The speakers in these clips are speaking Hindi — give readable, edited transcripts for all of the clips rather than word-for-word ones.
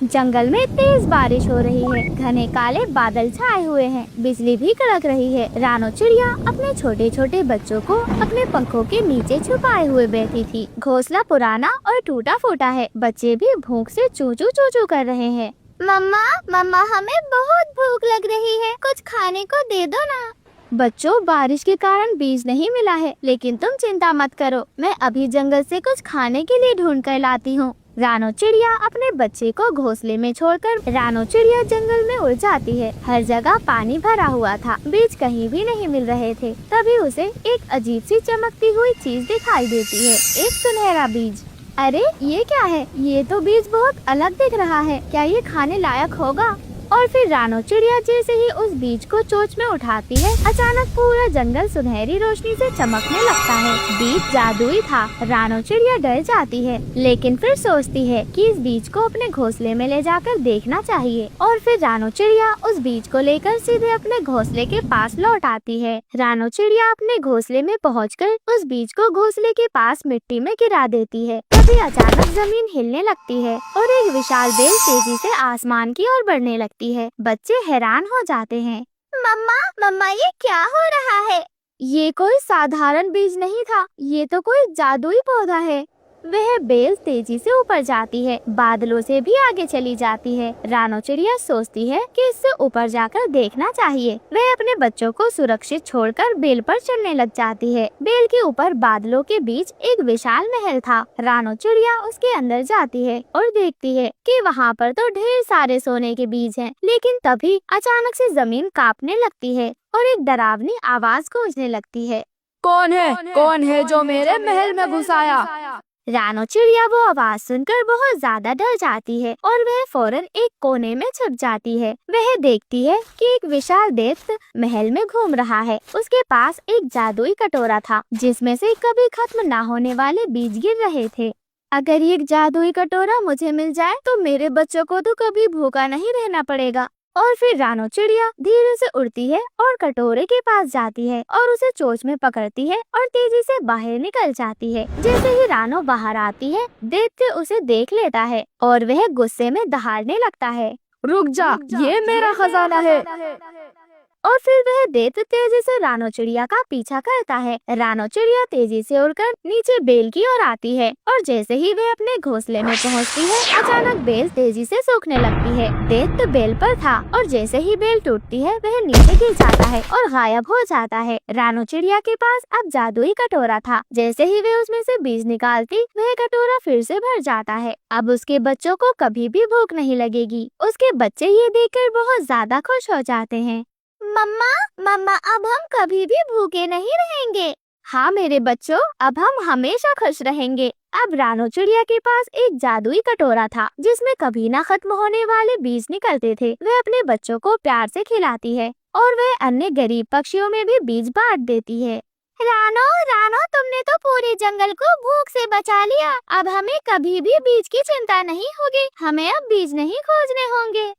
जंगल में तेज बारिश हो रही है। घने काले बादल छाए हुए हैं। बिजली भी कड़क रही है। रानो चिड़िया अपने छोटे छोटे बच्चों को अपने पंखों के नीचे छुपाए हुए बैठी थी। घोंसला पुराना और टूटा फूटा है। बच्चे भी भूख से चूचू चूचू कर रहे हैं। मम्मा मम्मा, हमें बहुत भूख लग रही है, कुछ खाने को दे दो ना। बच्चों, बारिश के कारण बीज नहीं मिला है, लेकिन तुम चिंता मत करो, मैं अभी जंगल से कुछ खाने के लिए ढूंढ कर लाती हूँ। रानो चिड़िया अपने बच्चे को घोंसले में छोड़कर रानो चिड़िया जंगल में उड़ जाती है। हर जगह पानी भरा हुआ था, बीज कहीं भी नहीं मिल रहे थे। तभी उसे एक अजीब सी चमकती हुई चीज दिखाई देती है, एक सुनहरा बीज। अरे ये क्या है? ये तो बीज बहुत अलग दिख रहा है, क्या ये खाने लायक होगा? और फिर रानो चिड़िया जैसे ही उस बीज को चोंच में उठाती है, अचानक पूरा जंगल सुनहरी रोशनी से चमकने लगता है। बीज जादुई था। रानो चिड़िया डर जाती है, लेकिन फिर सोचती है कि इस बीज को अपने घोंसले में ले जाकर देखना चाहिए। और फिर रानो चिड़िया उस बीज को लेकर सीधे अपने घोंसले के पास लौट आती है। रानो चिड़िया अपने घोंसले में पहुंचकर उस बीज को घोंसले के पास मिट्टी में गिरा देती है। तभी अचानक जमीन हिलने लगती है और एक विशाल बेल तेजी से आसमान की ओर बढ़ने लगती है। बच्चे हैरान हो जाते हैं। मम्मा मम्मा, ये क्या हो रहा है? ये कोई साधारण बीज नहीं था, ये तो कोई जादुई पौधा है। वह बेल तेजी से ऊपर जाती है, बादलों से भी आगे चली जाती है। रानो चिड़िया सोचती है कि इससे ऊपर जाकर देखना चाहिए। वह अपने बच्चों को सुरक्षित छोड़कर बेल पर चढ़ने लग जाती है। बेल के ऊपर बादलों के बीच एक विशाल महल था। रानो चिड़िया उसके अंदर जाती है और देखती है कि वहाँ पर तो ढेर सारे सोने के बीज हैं। लेकिन तभी अचानक से जमीन कांपने लगती है और एक डरावनी आवाज गूंजने लगती है। कौन है जो मेरे महल में घुस आया? रानो चिड़िया वो आवाज सुनकर बहुत ज्यादा डर जाती है और वह फौरन एक कोने में छुप जाती है। वह देखती है कि एक विशाल दैत्य महल में घूम रहा है। उसके पास एक जादुई कटोरा था, जिसमें से कभी खत्म ना होने वाले बीज गिर रहे थे। अगर ये जादुई कटोरा मुझे मिल जाए तो मेरे बच्चों को तो कभी भूखा नहीं रहना पड़ेगा। और फिर रानो चिड़िया धीरे से उड़ती है और कटोरे के पास जाती है और उसे चोंच में पकड़ती है और तेजी से बाहर निकल जाती है। जैसे ही रानो बाहर आती है, दैत्य उसे देख लेता है और वह गुस्से में दहाड़ने लगता है। रुक जा, ये मेरा खजाना है। और फिर वह दैत्य तेजी से रानो चिड़िया का पीछा करता है। रानो चिड़िया तेजी से उड़कर नीचे बेल की ओर आती है और जैसे ही वह अपने घोंसले में पहुंचती है, अचानक बेल तेजी से सूखने लगती है। दैत्य बेल पर था और जैसे ही बेल टूटती है, वह नीचे गिर जाता है और गायब हो जाता है। रानो चिड़िया के पास अब जादुई कटोरा था। जैसे ही वह उसमें से बीज निकालती, वह कटोरा फिर से भर जाता है। अब उसके बच्चों को कभी भी भूख नहीं लगेगी। उसके बच्चे ये देखकर बहुत ज्यादा खुश हो जाते हैं। मम्मा मम्मा, अब हम कभी भी भूखे नहीं रहेंगे। हाँ मेरे बच्चों, अब हम हमेशा खुश रहेंगे। अब रानो चिड़िया के पास एक जादुई कटोरा था, जिसमें कभी ना खत्म होने वाले बीज निकलते थे। वह अपने बच्चों को प्यार से खिलाती है और वह अन्य गरीब पक्षियों में भी बीज बांट देती है। रानो रानो, तुमने तो पूरे जंगल को भूख से बचा लिया। अब हमें कभी भी बीज की चिंता नहीं होगी। हमें अब बीज नहीं खोजने होंगे।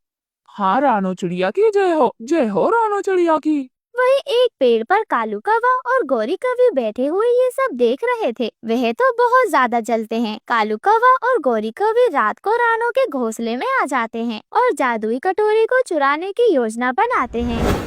हाँ, रानो चिड़िया की जय हो रानो चिड़िया की। वही एक पेड़ पर कालू कौवा और गौरी कौवी बैठे हुए ये सब देख रहे थे। वह तो बहुत ज्यादा जलते हैं। कालू कौवा और गौरी कौवी रात को रानो के घोंसले में आ जाते हैं और जादुई कटोरे को चुराने की योजना बनाते हैं।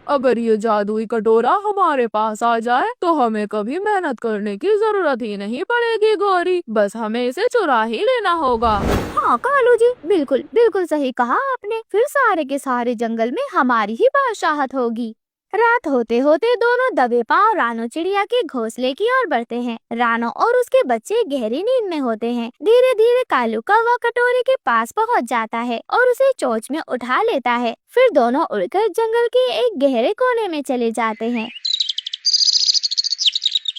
अगर ये जादुई कटोरा हमारे पास आ जाए तो हमें कभी मेहनत करने की जरूरत ही नहीं पड़ेगी गौरी, बस हमें इसे चुरा ही लेना होगा। हाँ कालू जी, बिल्कुल बिल्कुल सही कहा आपने। फिर सारे के सारे जंगल में हमारी ही बादशाहत होगी। रात होते होते दोनों दबे पांव रानो चिड़िया के घोंसले की ओर बढ़ते हैं। रानो और उसके बच्चे गहरी नींद में होते हैं। धीरे धीरे कालू कौवा कटोरे के पास पहुंच जाता है और उसे चोंच में उठा लेता है। फिर दोनों उड़कर जंगल के एक गहरे कोने में चले जाते हैं।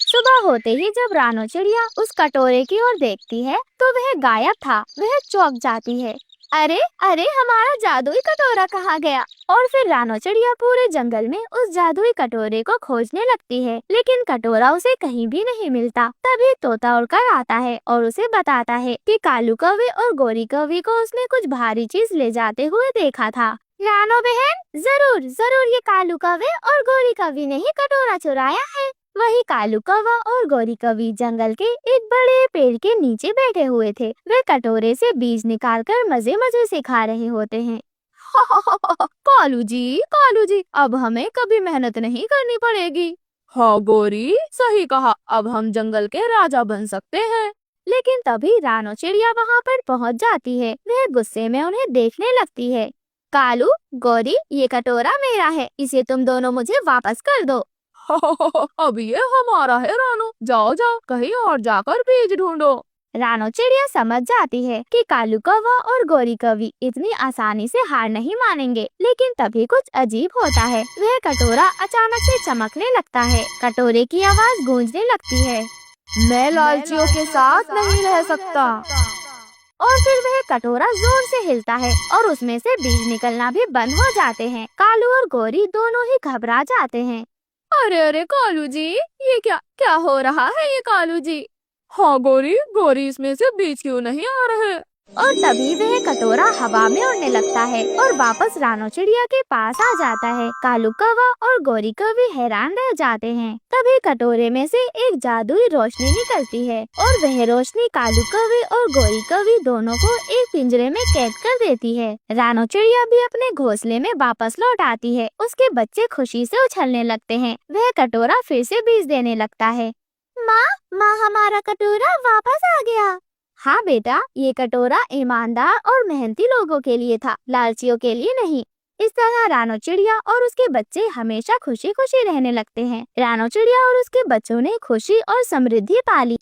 सुबह होते ही जब रानो चिड़िया उस कटोरे की ओर देखती है तो वह गायब था। वह चौंक जाती है। अरे अरे, हमारा जादुई कटोरा कहाँ गया? और फिर रानो चिड़िया पूरे जंगल में उस जादुई कटोरे को खोजने लगती है, लेकिन कटोरा उसे कहीं भी नहीं मिलता। तभी तोता उड़कर आता है और उसे बताता है कि कालू कौवे और गौरी कौवी को उसने कुछ भारी चीज ले जाते हुए देखा था। रानो बहन, जरूर जरूर ये कालू कौवे और गौरी कौवी ने ही कटोरा चुराया है। वही कालू कौवा और गौरी कौवी जंगल के एक बड़े पेड़ के नीचे बैठे हुए थे। वे कटोरे से बीज निकालकर मजे मजे से खा रहे होते हैं। कालू जी, अब हमें कभी मेहनत नहीं करनी पड़ेगी। हाँ गौरी, सही कहा, अब हम जंगल के राजा बन सकते हैं। लेकिन तभी रानो चिड़िया वहाँ पर पहुँच जाती है। वह गुस्से में उन्हें देखने लगती है। कालू, गौरी, ये कटोरा मेरा है, इसे तुम दोनों मुझे वापस कर दो। अब ये हमारा है रानो, जाओ जाओ कहीं और जाकर बीज ढूंढो। रानो चिड़िया समझ जाती है कि कालू कौवा और गौरी कौवी इतनी आसानी से हार नहीं मानेंगे। लेकिन तभी कुछ अजीब होता है। वह कटोरा अचानक से चमकने लगता है। कटोरे की आवाज गूंजने लगती है, मैं लालचियों के साथ नहीं रह सकता। और फिर वह कटोरा जोर से हिलता है और उसमें से बीज निकलना भी बंद हो जाते हैं। कालू और गौरी दोनों ही घबरा जाते हैं। अरे अरे कालू जी, ये क्या क्या हो रहा है ये कालू जी? हाँ गौरी, इसमें से बीज क्यों नहीं आ रहे? और तभी वह कटोरा हवा में उड़ने लगता है और वापस रानो चिड़िया के पास आ जाता है। कालू कौवा और गौरी कौवी हैरान रह जाते हैं। तभी कटोरे में से एक जादुई रोशनी निकलती है और वह रोशनी कालू कौवे और गौरी कौवी दोनों को एक पिंजरे में कैद कर देती है। रानो चिड़िया भी अपने घोंसले में वापस लौट आती है। उसके बच्चे खुशी से उछलने लगते हैं। वह कटोरा फिर से बीज देने लगता है। माँ, हमारा कटोरा वापस आ गया। हाँ बेटा, ये कटोरा ईमानदार और मेहनती लोगों के लिए था, लालचियों के लिए नहीं। इस तरह रानो चिड़िया और उसके बच्चे हमेशा खुशी खुशी रहने लगते हैं। रानो चिड़िया और उसके बच्चों ने खुशी और समृद्धि पाली।